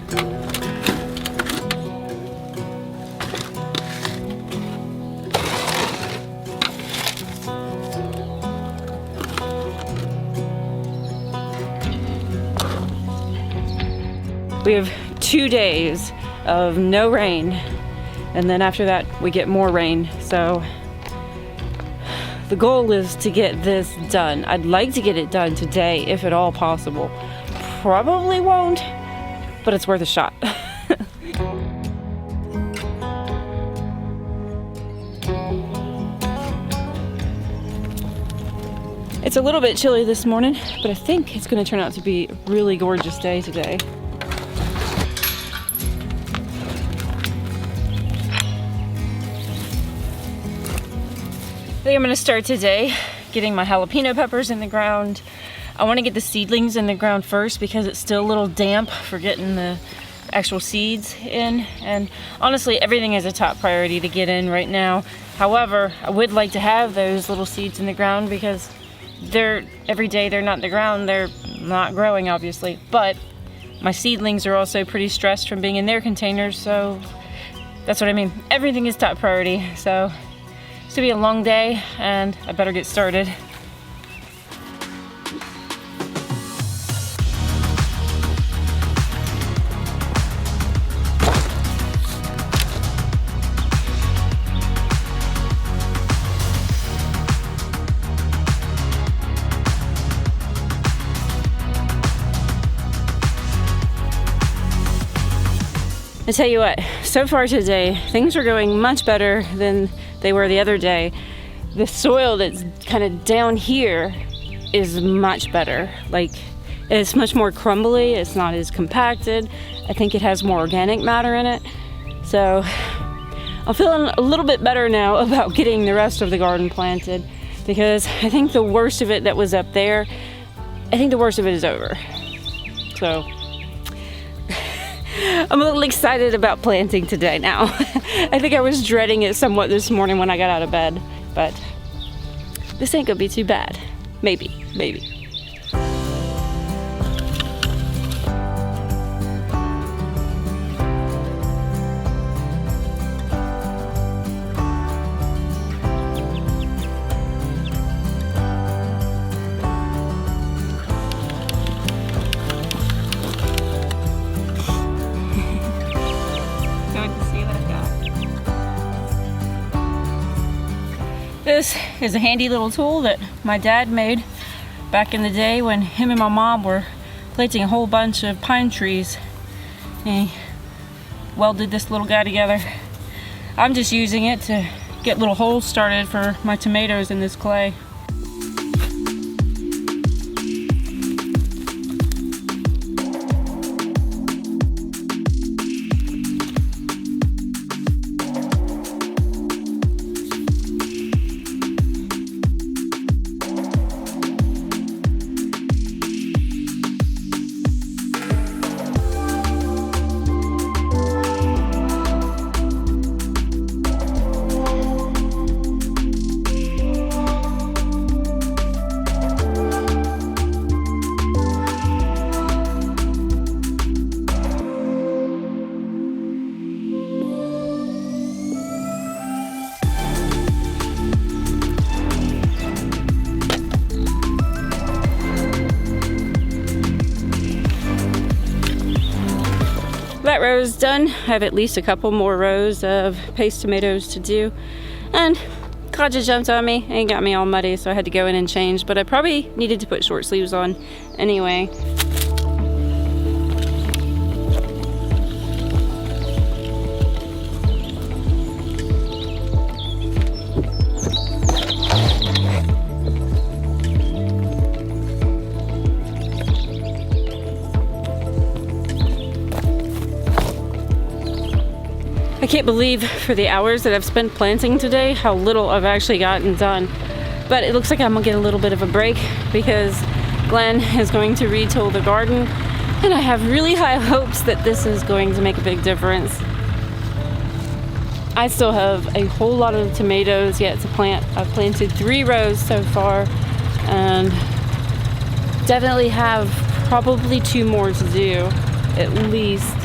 We have 2 days of no rain, and then after that we get more rain. So the goal is to get this done. I'd like to get it done today if at all possible. Probably won't, but it's worth a shot. It's a little bit chilly this morning, but I think it's going to turn out to be a really gorgeous day today. I think I'm going to start today getting my jalapeno peppers in the ground. I want to get the seedlings in the ground first because it's still a little damp for getting the actual seeds in. And honestly, everything is a top priority to get in right now. However, I would like to have those little seeds in the ground because every day they're not in the ground, they're not growing obviously. But my seedlings are also pretty stressed from being in their containers, so that's what I mean. Everything is top priority. So it's gonna be a long day and I better get started. I tell you what, so far today, things are going much better than they were the other day. The soil that's kind of down here is much better. Like, it's much more crumbly, it's not as compacted. I think it has more organic matter in it. So I'm feeling a little bit better now about getting the rest of the garden planted because I think the worst of it that was up there, I think the worst of it is over. So I'm a little excited about planting today now. I think I was dreading it somewhat this morning when I got out of bed, but this ain't gonna be too bad. Maybe. This is a handy little tool that my dad made back in the day when him and my mom were planting a whole bunch of pine trees. He welded this little guy together. I'm just using it to get little holes started for my tomatoes in this clay. That row is done. I have at least a couple more rows of paste tomatoes to do. And Kaja jumped on me and got me all muddy, so I had to go in and change, but I probably needed to put short sleeves on anyway. I can't believe for the hours that I've spent planting today how little I've actually gotten done. But it looks like I'm gonna get a little bit of a break because Glenn is going to retool the garden and I have really high hopes that this is going to make a big difference. I still have a whole lot of tomatoes yet to plant. I've planted 3 rows so far and definitely have probably 2 more to do at least.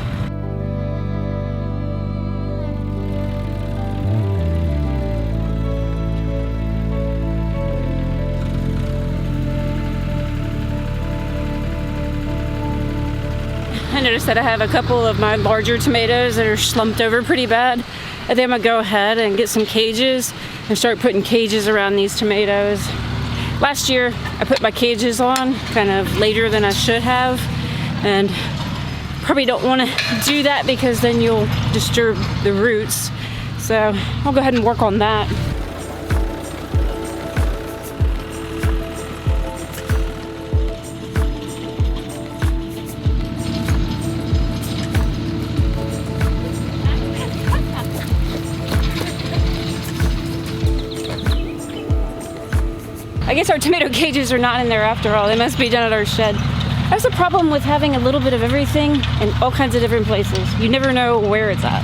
I noticed that I have a couple of my larger tomatoes that are slumped over pretty bad. I think I'm gonna go ahead and get some cages and start putting cages around these tomatoes. Last year, I put my cages on kind of later than I should have, and probably don't want to do that because then you'll disturb the roots. So I'll go ahead and work on that. I guess our tomato cages are not in there after all. They must be done at our shed. That's the problem with having a little bit of everything in all kinds of different places. You never know where it's at.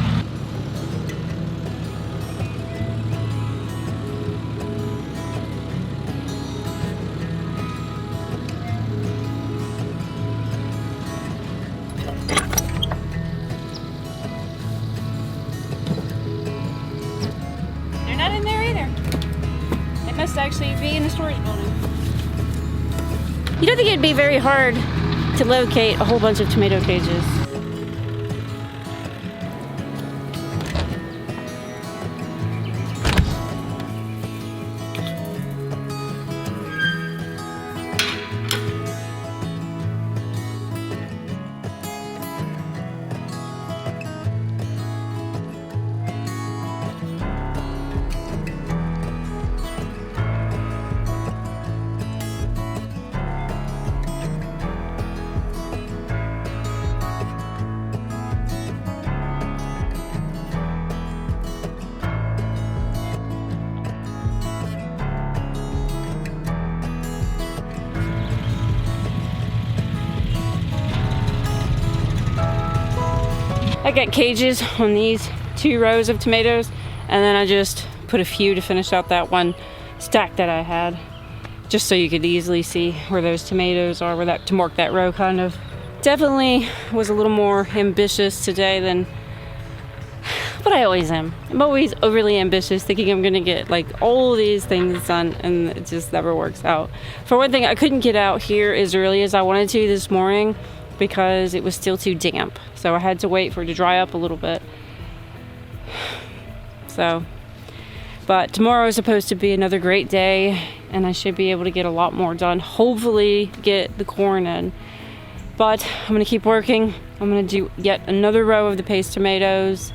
They're not in there either. They must actually be in the storage building. You don't think it'd be very hard to locate a whole bunch of tomato cages? I got cages on these 2 rows of tomatoes, and then I just put a few to finish out that one stack that I had, just so you could easily see where those tomatoes are, where that to mark that row kind of. Definitely was a little more ambitious today than what I always am. I'm always overly ambitious, thinking I'm gonna get like all these things done, and it just never works out. For one thing, I couldn't get out here as early as I wanted to this morning because it was still too damp. So I had to wait for it to dry up a little bit. So, but tomorrow is supposed to be another great day, and I should be able to get a lot more done. Hopefully get the corn in. But I'm gonna keep working. I'm gonna do yet another row of the paste tomatoes,